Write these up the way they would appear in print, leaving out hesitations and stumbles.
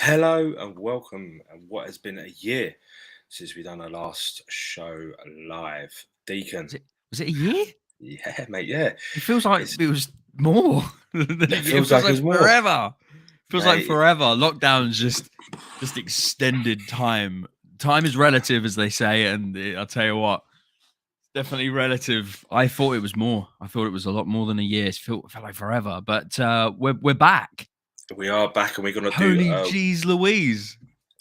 Hello and welcome. And what has been a year since we done our last show live, Deacon? Was it a year? Yeah, mate. Yeah, It feels like it's it was more than a it year. It feels feels like like it's more, forever. Feels like mate. forever. Lockdown's just extended time. Time is relative, as they say, and I'll tell you what, definitely relative. I thought it was more. I thought it was a lot more than a year. It felt like forever, but we're back. We are back, and we're gonna do. Holy jeez, Louise!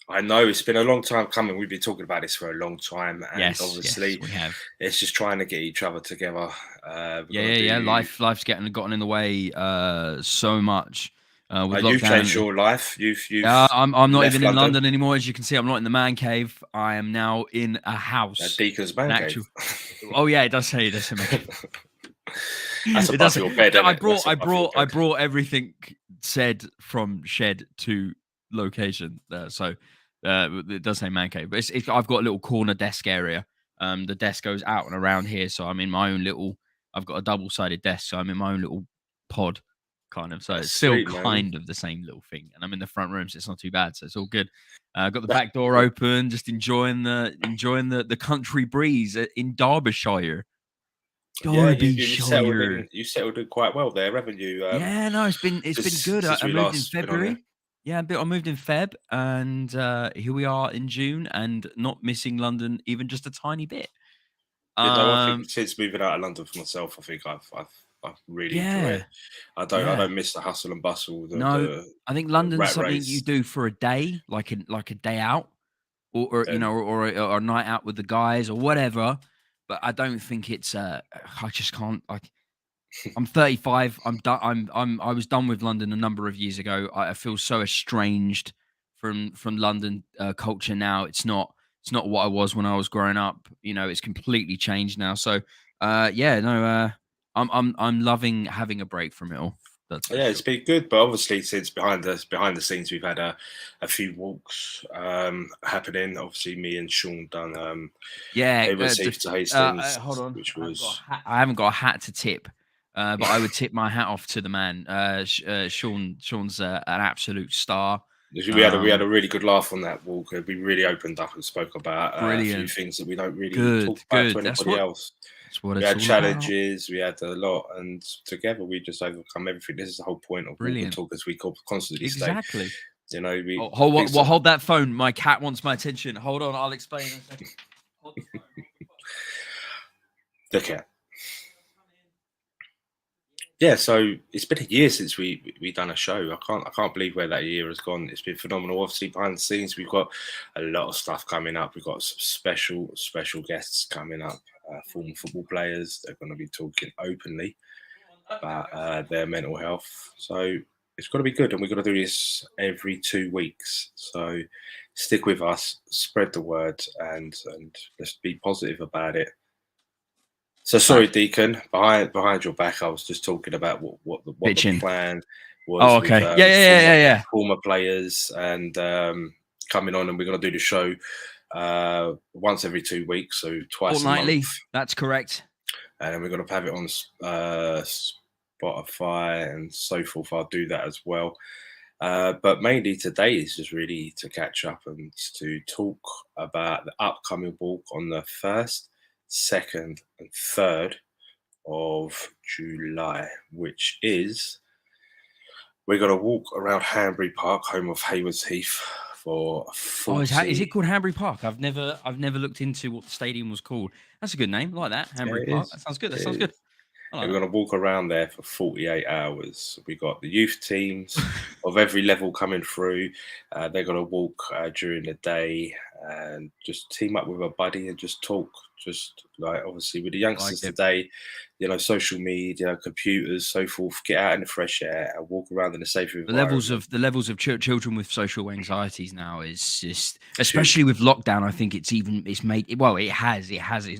I know it's been a long time coming. We've been talking about this for a long time, and Yes, obviously, we have. it's just trying to get each other together. We're Yeah, gonna yeah, yeah. do. Life's gotten in the way so much with You've changed lockdown. your life. Yeah, You've I'm not left even in London. London anymore. As you can see, I'm not in the man cave. I am now in a house. Deacon's An man cave. actual. Oh yeah, it does say man cave. That's It above does. your bed, isn't I it? That's brought, I above your brought, I bed. brought everything said from shed to location. So it does say man cave, but I've got a little corner desk area. The desk goes out and around here, so I'm in my own little. I've got a double-sided desk, so I'm in my own little pod, kind of. So That's it's still sweet, man. kind of the same little thing, and I'm in the front room, so it's not too bad. So it's all good. Got the That, back door open, just enjoying the country breeze in Derbyshire. yeah, you settled Derbyshire. in. You settled in quite well there, haven't you? Yeah, no, it's been good. Since I we moved in last been on here. February. Yeah, I moved in Feb, and here we are in June, and not missing London even just a tiny bit. You know, I think Um, since moving out of London for myself, I think I've really enjoyed yeah, it. I yeah. don't miss the hustle and bustle, No, I think the London's rat something you race. do for a day, like a day out, or you know, And or a night out with the guys or whatever. But I don't think it's. I just can't. I'm 35. I'm done. I was done with London a number of years ago. I feel so estranged from London culture now. It's not what I was when I was growing up. You know, it's completely changed now. So, yeah, no, I'm loving having a break from it all. That's for yeah, sure. it's been good, but obviously since behind the scenes, we've had a few walks happening. Obviously, me and Sean done Yeah, Hayward Heath to Hastings, hold on. which I haven't got was a hat. I haven't got a hat to tip, but I would tip my hat off to the man. Sean. Sean's an absolute star. we had a really good laugh on that walk. We really opened up and spoke about a few Brilliant. things that we don't really talk Good, about to good. That's anybody what else. that's what We it's had all about. challenges, we had a lot, and together we just overcome everything. This is the whole point of walk and Brilliant. talk, as we constantly state. Exactly. You know, we Oh, hold on, things well, that hold that phone. My cat wants my attention. Hold on, I'll explain in a second. Hold the phone. look at. Yeah, so it's been a year since we done a show. I can't believe where that year has gone. It's been phenomenal. Obviously, behind the scenes, we've got a lot of stuff coming up. We've got some special guests coming up. Former football players. They're going to be talking openly about their mental health. So it's got to be good, and we're going to do this every 2 weeks. So stick with us, spread the word, and let's be positive about it. So sorry, Right. Deacon. Behind your back, I was just talking about what the Bitching. plan Oh, was with okay. Yeah, yeah, yeah, yeah, yeah. former players and coming on, and we're going to do the show once every 2 weeks, so twice a month, Fortnightly. That's correct. and then we're going to have it on Spotify and so forth. I'll do that as well. But mainly today is just really to catch up and to talk about the upcoming walk on the 1st, 2nd, and 3rd of July, which is we're going to walk around Hanbury Park, home of Haywards Heath, for Oh, is it 40. called Hanbury Park? I've never looked into what the stadium was called. That's a good name. I like that. Yeah, Hanbury it Park. is. That sounds good. That It sounds good. is. I And like we're going to walk around there for 48 hours. We got the youth teams of every level coming through. They're going to walk during the day and just team up with a buddy and just talk. Just like obviously with the that. Like youngsters it. today, social media, computers, so forth. Get out in the fresh air and walk around in a safe environment. The levels of children with social anxieties now is just, It's huge. especially with lockdown. I think it's made well. It Yeah, it has made has. It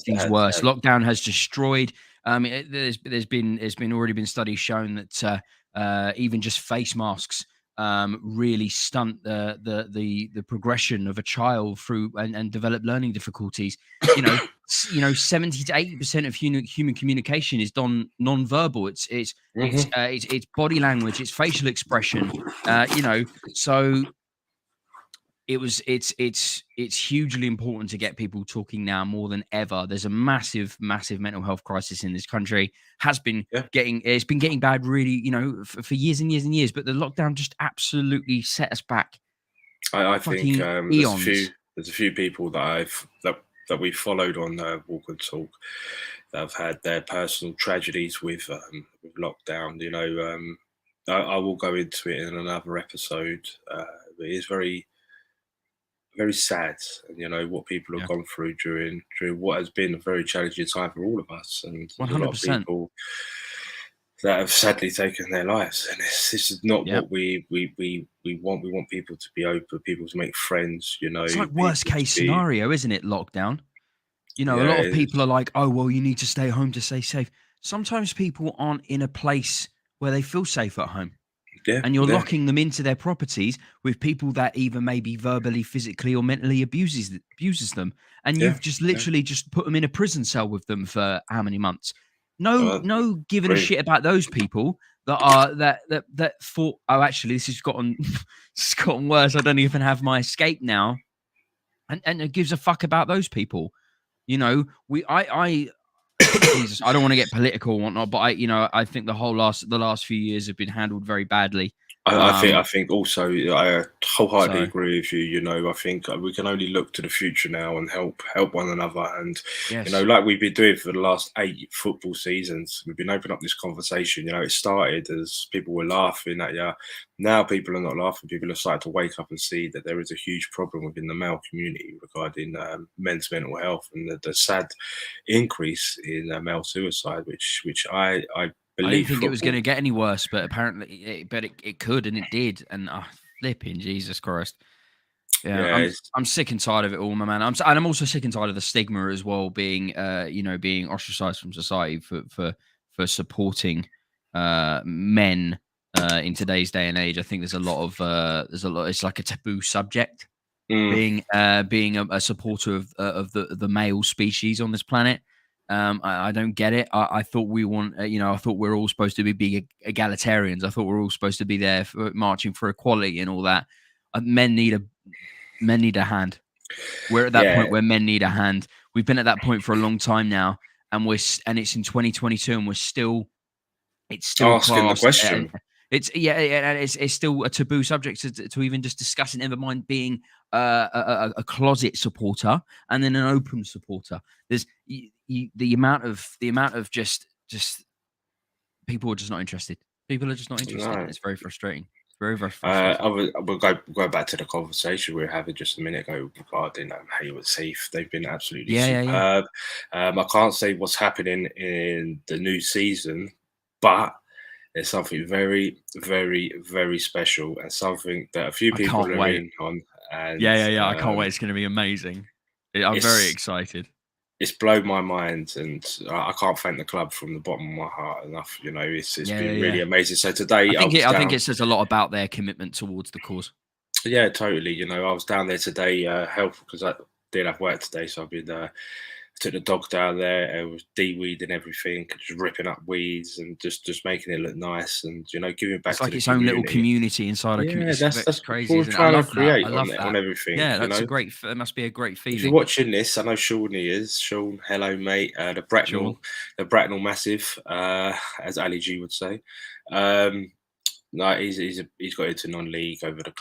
things has. It worse. has. Lockdown has destroyed. There's been already been studies shown that even just face masks really stunt the progression of a child through and develop learning difficulties. 70 to 80% of human communication is done non-verbal. It's body language, it's facial expression. So it's hugely important to get people talking now more than ever. There's a massive mental health crisis in this country. It's been getting bad really, for years and years and years, but the lockdown just absolutely set us back. I think there's a few people that we followed on Walk and Talk that have had their personal tragedies with lockdown. I will go into it in another episode. It is very, very sad, and what people have gone through during what has been a very challenging time for all of us, and 100%. a lot of people that have sadly taken their lives. And this is not what we want. We want people to be open, people to make friends. It's like worst case scenario, isn't it? Lockdown. A lot of people are like, oh well, you need to stay home to stay safe. Sometimes people aren't in a place where they feel safe at home. And you're locking them into their properties with people that either maybe verbally, physically, or mentally abuses them. And you've just literally just put them in a prison cell with them for how many months? No giving a shit about those people that thought, oh, actually, this has gotten worse. I don't even have my escape now. And it gives a fuck about those people. Jesus, I don't want to get political or whatnot, but I think the last few years have been handled very badly. I think also I wholeheartedly agree with you. I think we can only look to the future now and help one another. And like we've been doing for the last 8 football seasons, we've been opening up this conversation. It started as people were laughing at you. Now people are not laughing. People are starting to wake up and see that there is a huge problem within the male community regarding men's mental health and the sad increase in male suicide, which I didn't think it was going to get any worse, but apparently, it could, and it did. And flipping Jesus Christ, I'm sick and tired of it all, my man. I'm also sick and tired of the stigma as well, being being ostracized from society for supporting men in today's day and age. I think there's a lot. It's like a taboo subject, being a supporter of the male species on this planet. I don't get it. I thought I thought we're all supposed to be big egalitarians. I thought we're all supposed to be there for marching for equality and all that. Men need a hand. We're at that point where men need a hand. We've been at that point for a long time now, and it's in 2022, and it's still asking the question. It's still a taboo subject to even just discuss it. Never mind being a closet supporter and then an open supporter. There's the amount of just people are just not interested. People are just not interested. No. It's very frustrating. Very, very frustrating. We'll go back to the conversation we were having just a minute ago regarding Hayward Heath. They've been absolutely superb. I can't say what's happening in the new season, but there's something very, very, very special and something that a few people are in on. And, I can't wait. It's going to be amazing. I'm very excited. It's blown my mind, and I can't thank the club from the bottom of my heart enough. It's been really amazing. So today, I think it says a lot about their commitment towards the cause. Yeah, totally. I was down there today, help because I did have work today, so I've been. Took the dog down there. It was de-weeding everything, just ripping up weeds and just making it look nice, and giving back. It's like to its own little community inside a community. That's crazy. What we're trying to create on everything. Yeah, that's a great. It must be a great feeling. If you're watching this, I know Sean is. Sean, hello, mate. The Bracknell massive, as Ali G would say. No, he's got into non-league over the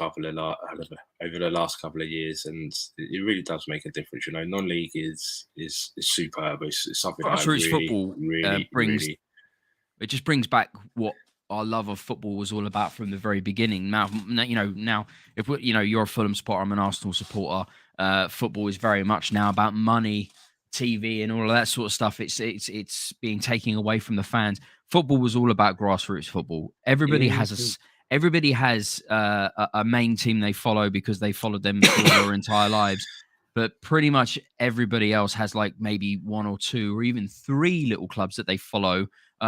last couple of years, and it really does make a difference. Non-league is superb. It's something grassroots football brings. It just brings back what our love of football was all about from the very beginning. Now if you're a Fulham supporter, I'm an Arsenal supporter. Football is very much now about money, TV, and all of that sort of stuff. It's being taken away from the fans. Football was all about grassroots football. Everybody has a main team they follow because they followed them for their entire lives. But pretty much everybody else has like maybe 1 or 2 or even 3 little clubs that they follow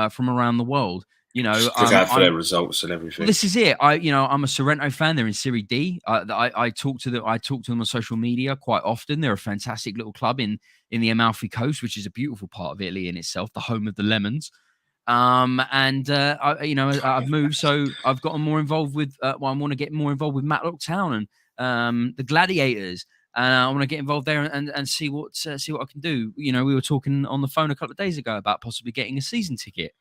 from around the world. You know, Look out for their results and everything. this is it. I'm a Sorrento fan. They're in Serie D. I talk to them. I talk to them on social media quite often. They're a fantastic little club in the Amalfi Coast, which is a beautiful part of Italy in itself, the home of the lemons. I've moved, so I've gotten more involved with. I want to get more involved with Matlock Town and the Gladiators. And I want to get involved there and see what I can do. You know, we were talking on the phone a couple of days ago about possibly getting a season ticket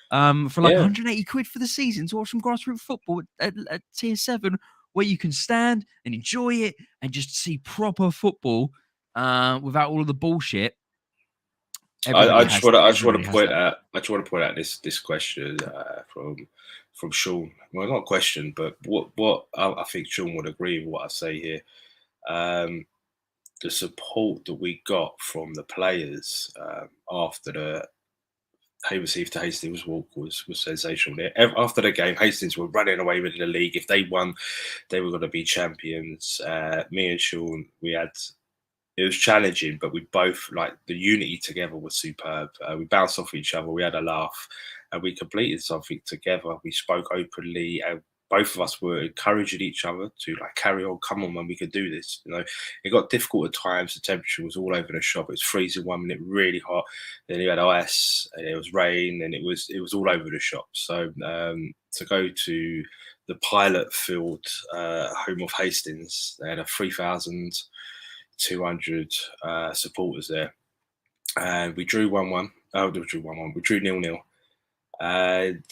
for like 180 quid for the season to watch some grassroots football at Tier 7, where you can stand and enjoy it and just see proper football without all of the bullshit. I just want to point out this question from Sean. Well, not a question, but what I think Sean would agree with what I say here. The support that we got from the players after the Haywards to Hastings walk was sensational. After the game, Hastings were running away with the league. If they won, they were going to be champions. Me and Sean, it was challenging, but we both, like, the unity together was superb. We bounced off each other, we had a laugh, and we completed something together. We spoke openly, and both of us were encouraging each other to, like, carry on, come on, man, we could do this. You know, it got difficult at times. The temperature was all over the shop. It was freezing 1 minute, really hot. Then you had ice, and it was rain, and it was all over the shop. So to go to the Pilot Field, home of Hastings, they had a 3,200 supporters there, and we drew 1-1. We drew 0-0, and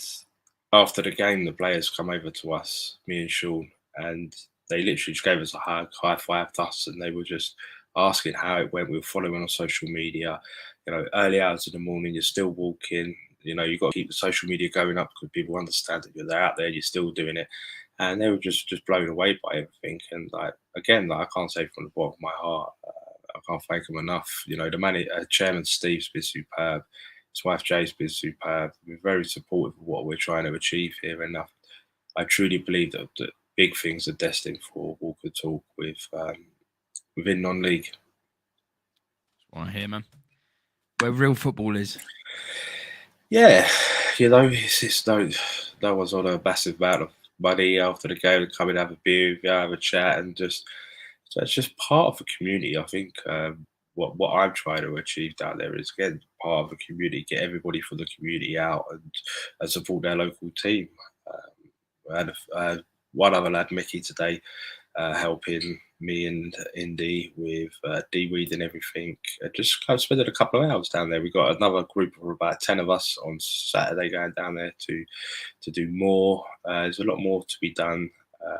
after the game, the players come over to us, me and Sean, and they literally just gave us a hug, high-fived us, and they were just asking how it went. We were following on social media. You know, early hours in the morning, you're still walking. You know, you've got to keep the social media going up because people understand that you're out there, you're still doing it. And they were just blown away by everything. And, like, again, I can't say from the bottom of my heart, I can't thank them enough. You know, the chairman Steve's been superb. His wife Jay's been superb. We're very supportive of what we're trying to achieve here. And I truly believe that big things are destined for Walker Talk within non-league. Just want to hear, man. Where real football is. Yeah, you know, no one's on a massive amount of money after the game to come and have a beer, have a chat, and so it's just part of the community. I think what I'm trying to achieve down there is, again, part of the community, get everybody from the community out and support their local team. I had one other lad, Mickey, today, helping me and Indy with de-weed and everything. Just kind of spending a couple of hours down there. We got another group of about 10 of us on Saturday going down there to do more. There's a lot more to be done.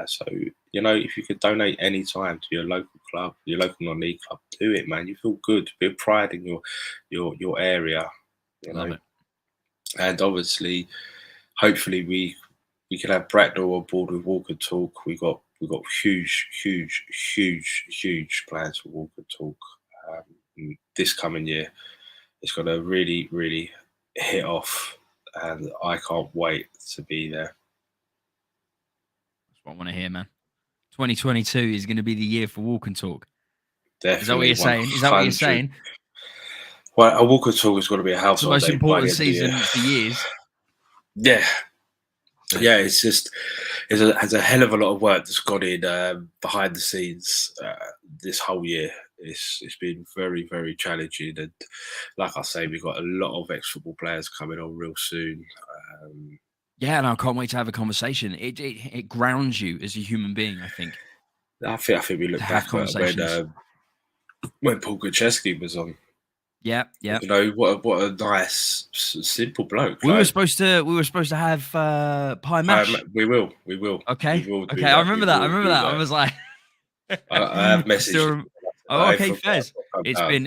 So, you know, if you could donate any time to your local club, your local non-league club, do it, man. You feel good, feel pride in your area. You know, and obviously, hopefully, we can have Bracknell on board with Walker Talk. We got huge plans for Walker Talk this coming year. It's going to really, really hit off, and I can't wait to be there. That's what I want to hear, man. 2022 is going to be the year for Walk and Talk. Definitely. Is that what you're saying? Is that what you're saying? Well, a Walk and Talk is going to be a household. It's the most important season for years. Yeah. Yeah, it's a hell of a lot of work that's gone in behind the scenes this whole year. It's been very, very challenging, and like I say, we've got a lot of ex-football players coming on real soon. Yeah, and I can't wait to have a conversation. It grounds you as a human being, I think. I think we look back at when Paul Gutcheski was on. Yeah. You know, what a nice, simple bloke. We were supposed to have pie mash. We will. Okay. I remember that. I was like, I have messaged. Okay, Fez. It's been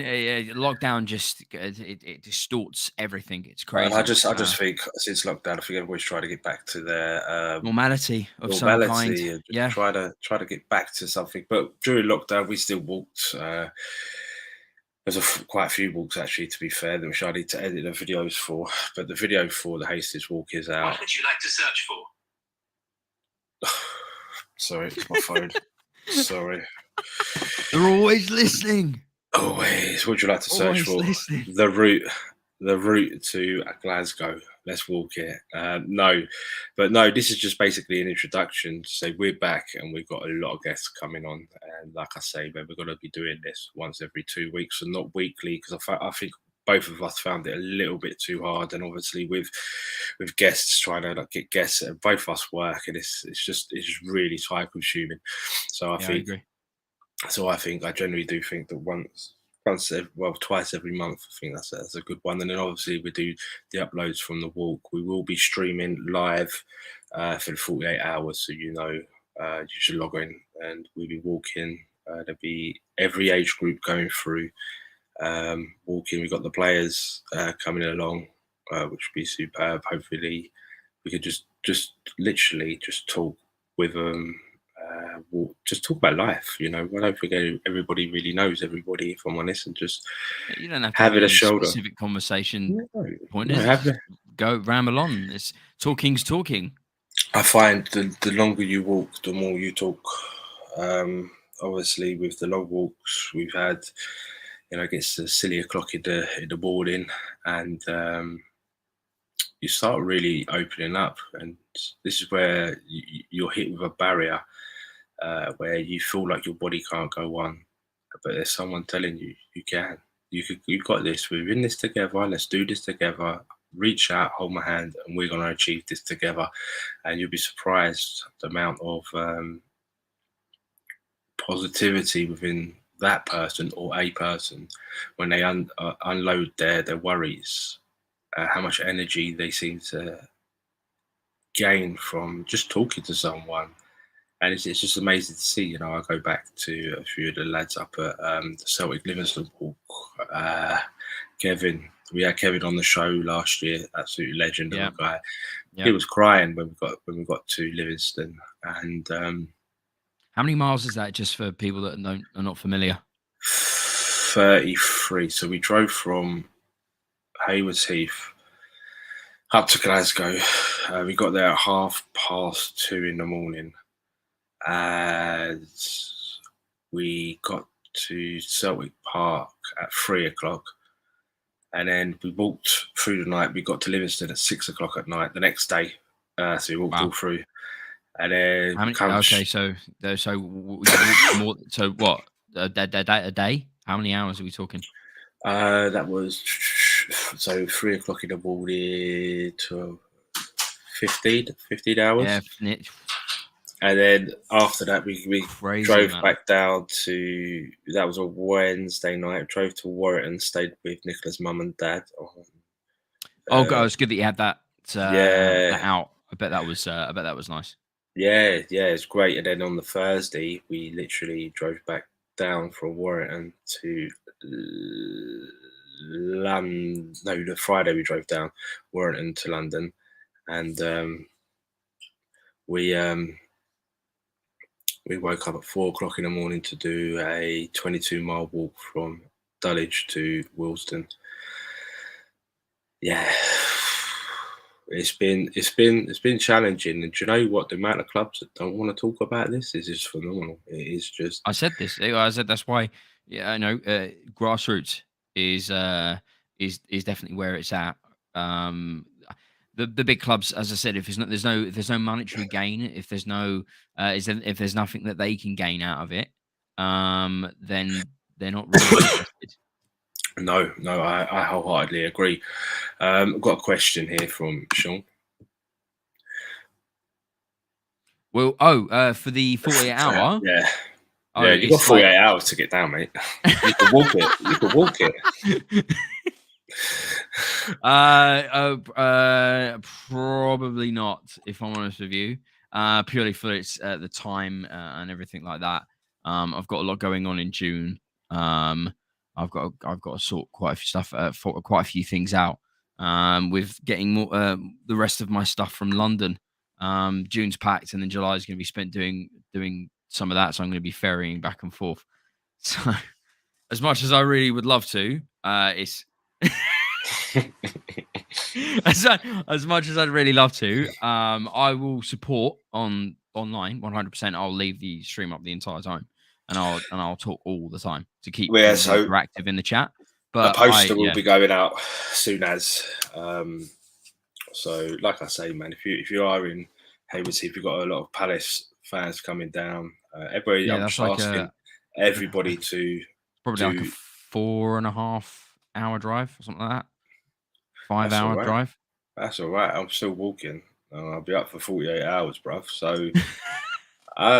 lockdown. Just it distorts everything. It's crazy. And I just think since lockdown, I think everybody's trying to get back to their normality of some kind. And yeah, try to get back to something. But during lockdown, we still walked. There's quite a few walks, actually, to be fair, which I need to edit the videos for. But the video for the Hastings walk is out. What would you like to search for? Sorry, it's my phone. Sorry. They're always listening. Always. What would you like to search for? Listening. The Route. the route to Glasgow. Let's walk it. No, but no, this is just basically an introduction to say we're back and we've got a lot of guests coming on. And like I say, we're going to be doing this once every 2 weeks and not weekly because I think both of us found it a little bit too hard. And obviously with guests trying to like, get guests, both of us work and it's just really time consuming. So I think. So I generally do think that twice every month. I think that's a good one. And then obviously we do the uploads from the walk. We will be streaming live for the 48 hours. So you should log in and we'll be walking. There'll be every age group going through walking. We've got the players coming along, which will be superb. Hopefully we could just literally just talk with them. Just talk about life, I don't think everybody really knows everybody, if I'm honest, and just you don't have to have it a shoulder specific conversation. No, go ramble on. It's talking's talking. I find the longer you walk, the more you talk. Obviously, with the long walks we've had, it gets to silly o'clock in the morning, and you start really opening up, and this is where you're hit with a barrier. Where you feel like your body can't go on, but there's someone telling you can. You've got this. We're in this together. Let's do this together. Reach out, hold my hand, and we're going to achieve this together. And you'll be surprised the amount of positivity within that person or a person when they unload their worries. How much energy they seem to gain from just talking to someone. And it's just amazing to see. I go back to a few of the lads up at the Celtic Livingston walk. Kevin, we had Kevin on the show last year. Absolute legend of a guy. He was crying when we got to Livingston. And how many miles is that? Just for people that are not familiar. 33. So we drove from Haywards Heath up to Glasgow. We got there at 2:30 in the morning. As we got to Celtic Park at 3:00, and then we walked through the night. We got to Livingston at 6:00 at night the next day. So we walked all through, and then so what? A day? How many hours are we talking? That was 3:00 in the morning to 15 hours. Yeah. And then after that, we drove back down to, that was a Wednesday night, drove to Warrington, stayed with Nicola's mum and dad. God, it's good that you had that out. I bet that was nice. Yeah, it's great. And then on the Thursday, we literally drove back down from Warrington to London. No, the Friday we drove down Warrington to London, and we woke up at 4:00 in the morning to do a 22-mile walk from Dulwich to Willesden. Yeah, it's been challenging. And do you know what? The amount of clubs that don't want to talk about this is just phenomenal. It is just. I said that's why. Yeah, I know. Grassroots is definitely where it's at. The big clubs, as I said, if there's no monetary gain, if there's nothing that they can gain out of it, then they're not really interested. No, I wholeheartedly agree. I've got a question here from Sean. Well, for the 48 hour, yeah. Yeah, you've got 48 hours to get down, mate. You can walk it. You can walk it. Probably not, if I'm honest with you. Purely for its the time and everything like that. I've got a lot going on in June. I've got to sort quite a few stuff, quite a few things out. With getting more the rest of my stuff from London. June's packed, and then July is going to be spent doing some of that. So I'm going to be ferrying back and forth. So, as much as I really would love to, it's as much as I'd really love to. I will support online 100%. I'll leave the stream up the entire time, and I'll talk all the time to keep interactive in the chat. But poster will be going out soon as. So, like I say, man, if you are in Hayward Heath, you've got a lot of Palace fans coming down. Everybody, I'm that's just like asking everybody to probably like a do. 4.5-hour drive or something like that. 5-hour all right. drive. That's all right. I'm still walking. I'll be up for 48 hours, bruv. So,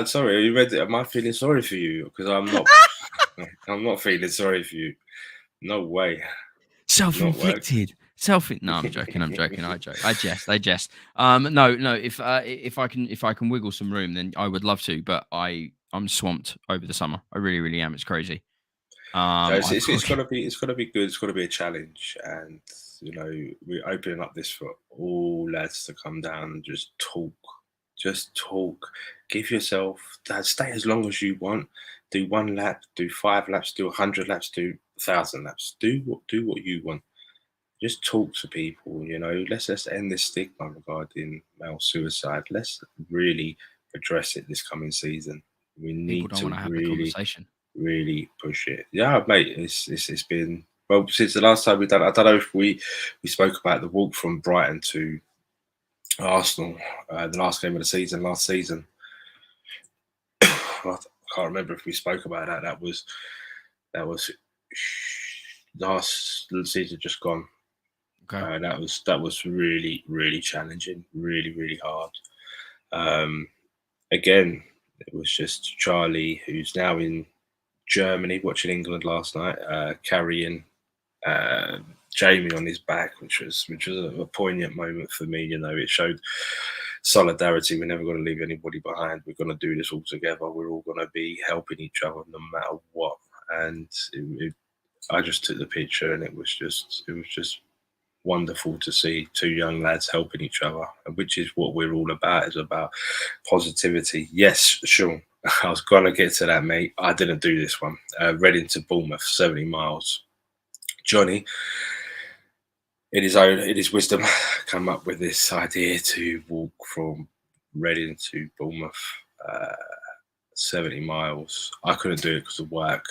sorry, are you ready? Am I feeling sorry for you? Because I'm not. I'm not feeling sorry for you. No way. Self-inflicted. No, I'm joking. I jest. No. If I can wiggle some room, then I would love to. But I'm swamped over the summer. I really, really am. It's crazy. So it's got to be good. It's got to be a challenge, and we're opening up this for all lads to come down and just talk. Give yourself stay as long as you want. Do 1 lap, do 5 laps, do 100 laps, do 1,000 laps. Do what you want. Just talk to people. Let's end this stigma regarding male suicide. Let's really address it this coming season. We need to have the conversation. Really push it. Yeah, mate. It's been since the last time we done. I don't know if we spoke about the walk from Brighton to Arsenal, the last game of the season last season. I can't remember if we spoke about that. That was last season just gone. Okay. That was really, really challenging, really, really hard. Again, it was just Charlie, who's now in Germany, watching England last night, carrying Jamie on his back, which was a poignant moment for me. It showed solidarity. We're never going to leave anybody behind. We're going to do this all together. We're all going to be helping each other no matter what. And I just took the picture, and it was just wonderful to see 2 young lads helping each other, which is what we're all about. Is about positivity. Yes, Sean, I was gonna get to that, mate. I didn't do this one. Reading to Bournemouth, 70 miles. Johnny, in his wisdom, come up with this idea to walk from Reading to Bournemouth, 70 miles. I couldn't do it because of work.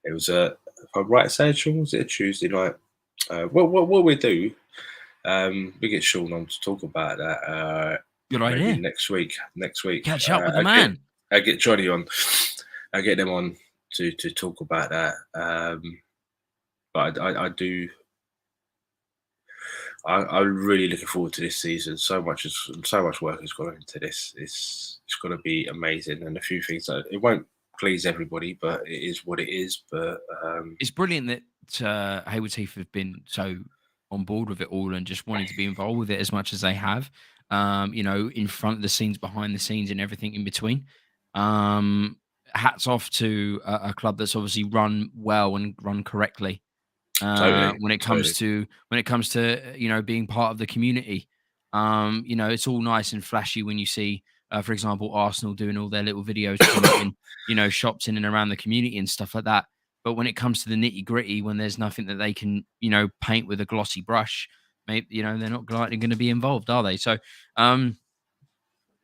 It was if I'm right saying, Sean, was it a Tuesday night? What we do, we get Sean on to talk about that. Good idea. Next week. Catch up with the man. I get Johnny on. I get them on to talk about that. But I do. I'm really looking forward to this season. So much work has gone into this. It's going to be amazing, and a few things that it won't please everybody, but it is what it is. But it's brilliant that Hayward Heath have been so on board with it all and just wanting to be involved with it as much as they have. In front of the scenes, behind the scenes, and everything in between. Hats off to a club that's obviously run well and run correctly. When it comes to being part of the community. It's all nice and flashy when you see, for example, Arsenal doing all their little videos promoting, shops in and around the community and stuff like that. But when it comes to the nitty gritty, when there's nothing that they can, paint with a glossy brush, maybe, they're not likely going to be involved, are they? So,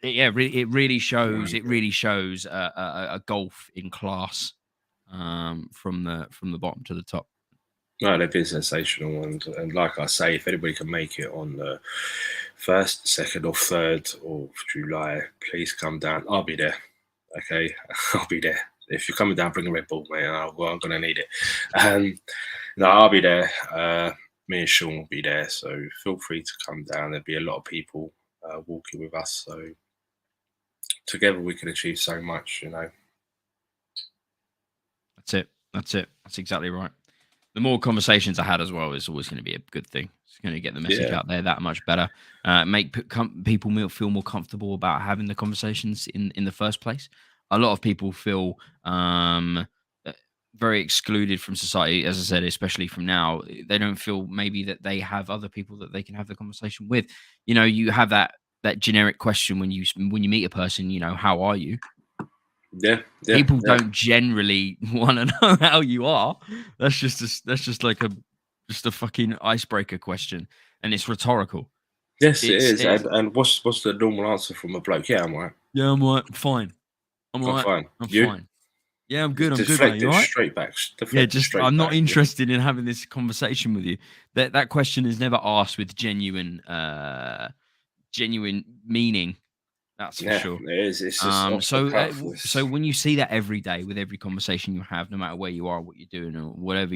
it really shows. It really shows a golf in class, from the bottom to the top. No, they've been sensational, and like I say, if anybody can make it on the 1st, 2nd, or 3rd of July, please come down. I'll be there. Okay, I'll be there. If you're coming down, bring a Red Bull, mate. I'm going to need it. No, I'll be there. Me and Sean will be there, so feel free to come down. There'll be a lot of people walking with us, so together we can achieve so much. That's it. That's exactly right. The more conversations I had as well is always going to be a good thing. It's going to get the message out there that much better. Make people feel more comfortable about having the conversations in the first place. A lot of people feel very excluded from society, as I said, especially from now. They don't feel maybe that they have other people that they can have the conversation with. You have that generic question when you meet a person. How are you? Yeah. People don't generally want to know how you are. That's just like a fucking icebreaker question, and it's rhetorical. Yes, it is. And what's the normal answer from a bloke? Yeah, I'm right. Yeah, I'm right. I'm fine. I'm right. fine. I'm You? fine. Yeah, I'm good. I'm good, mate. Deflect You it all right? straight back. Deflect Yeah, it just straight I'm not back. interested in having this conversation with you. That question is never asked with genuine meaning. That's for Yeah, sure. it is. It's just off the cuff. So when you see that every day with every conversation you have, no matter where you are, what you're doing, or whatever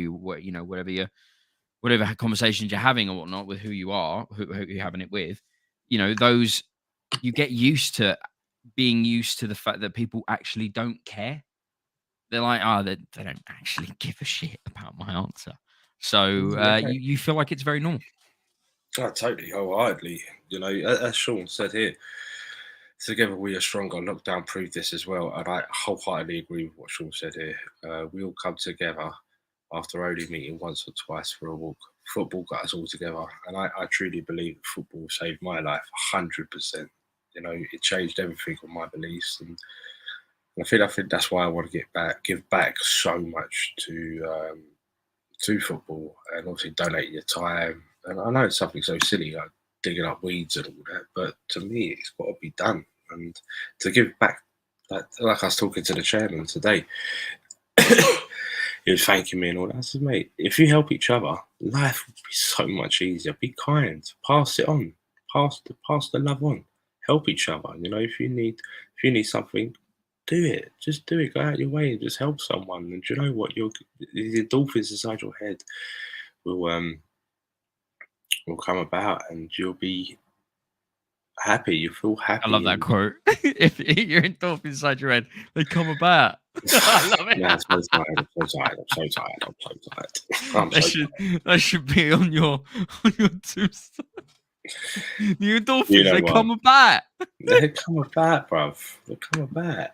whatever conversations you're having or whatnot with who you are, who you're having it with, those you get used to being used to the fact that people actually don't care. They're like, they don't actually give a shit about my answer. So you feel like it's very normal. Oh, totally, wholeheartedly. As Sean said here, together we are stronger. Lockdown proved this as well, and I wholeheartedly agree with what Sean said here. We all come together after only meeting once or twice for a walk. Football got us all together, and I truly believe that football saved my life 100%. It changed everything on my beliefs, and I think that's why I want to give back so much to football, and obviously donate your time. And I know it's something so silly like digging up weeds and all that, but to me, it's got to be done. And to give back, like I was talking to the chairman today, he was thanking me and all that. I said, mate, if you help each other, life would be so much easier. Be kind, pass it on, pass the love on, help each other. If you need something, do it. Just do it. Go out your way and just help someone. And do you know what? The endorphins inside your head will come about, and you'll be happy. You feel happy. I love that quote. If you're endorphins inside your head, they come about. I love it. Yeah, I'm so tired. That should be on your tombstone. The endorphins, they come about. They come about, bruv. They come about.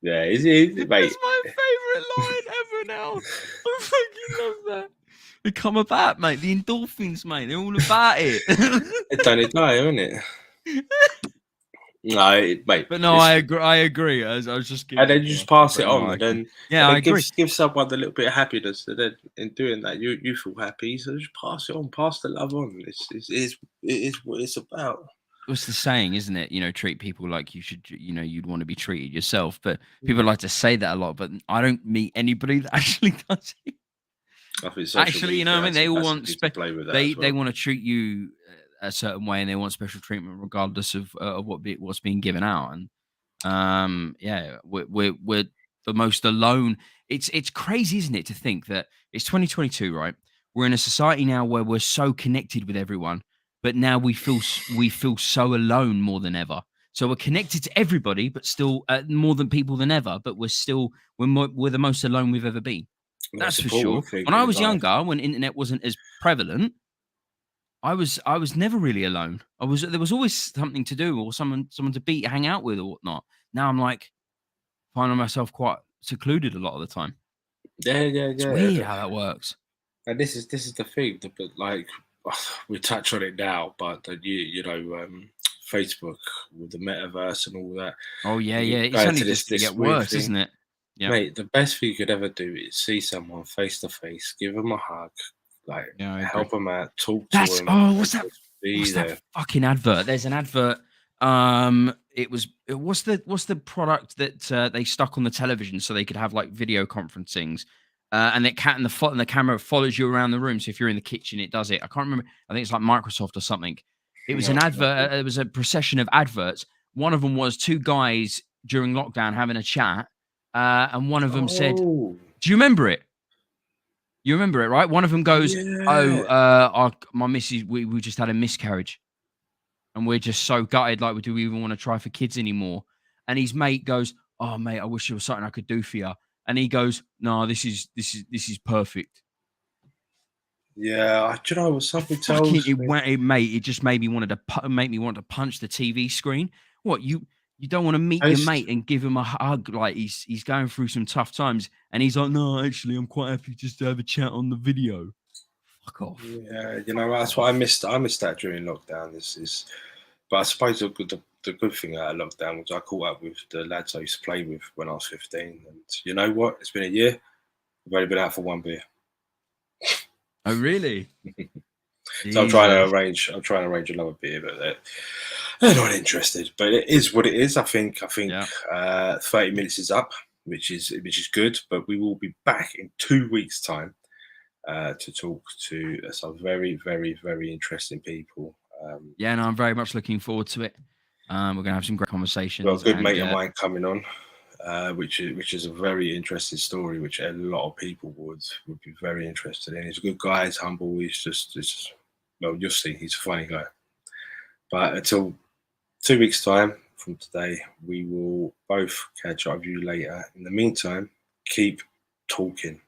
Yeah, is it, mate? That's my favourite line ever now. I fucking love that. They come about, mate. The endorphins, mate. They're all about it. It's done it die, isn't it? No, mate. But no, I agree. I was just giving. And then you just pass it on, and then I agree. Give someone a little bit of happiness, and then in doing that, you feel happy. So just pass it on, pass the love on. It is what it's about. It's the saying, isn't it? Treat people like you should. You'd want to be treated yourself. But people like to say that a lot. But I don't meet anybody that actually does it. Actually, I mean, they all want they want to treat you a certain way, and they want special treatment regardless of what's being given out. And we're the most alone. It's crazy, isn't it, to think that it's 2022, right? We're in a society now where we're so connected with everyone, but now we feel so alone more than ever. So we're connected to everybody, but still more than people than ever. But we're the most alone we've ever been. That's for sure. When I was younger, when internet wasn't as prevalent, I was never really alone. There was always something to do or someone to hang out with or whatnot. Now I'm like finding myself quite secluded a lot of the time. Yeah. It's weird how that works. And this is the thing. But like we touch on it now, but Facebook with the metaverse and all that. Oh yeah. It's only just to get worse, isn't it? Yeah. Mate, the best thing you could ever do is see someone face to face, give them a hug, help them out, talk to them. Oh, what's that fucking advert? There's an advert. What's the product that they stuck on the television so they could have like video conferencings, and the camera follows you around the room. So if you're in the kitchen, it does it. I can't remember. I think it's like Microsoft or something. It was an advert. It was a procession of adverts. One of them was two guys during lockdown having a chat. And one of them said, "Do you remember it? You remember it, right?" One of them goes, "Oh, my missus, we just had a miscarriage, and we're just so gutted. Like, do we even want to try for kids anymore?" And his mate goes, "Oh, mate, I wish there was something I could do for you." And he goes, "No, this is perfect." Yeah, do you know what something tells me? It just made me want to punch the TV screen. What You don't want to meet your mate and give him a hug like he's going through some tough times, and he's like, "No, actually, I'm quite happy just to have a chat on the video." Fuck off. Yeah, that's what I missed. I missed that during lockdown. But I suppose the good thing out of lockdown was I caught up with the lads I used to play with when I was 15. And you know what? It's been a year. I've only been out for one beer. Oh, really? So I'm trying to arrange another beer, but they're not interested. But it is what it is. I think 30 minutes is up. which is good. But we will be back in 2 weeks' time to talk to some very, very, very interesting people. Yeah, no, I'm very much looking forward to it. We're going to have some great conversations. Got a good mate of and, mine coming on, which is a very interesting story, which a lot of people would be very interested in. He's a good guy. He's humble. He's well, you'll see. He's a funny guy. But until 2 weeks' time from today, we will both catch up with you later. In the meantime, keep talking.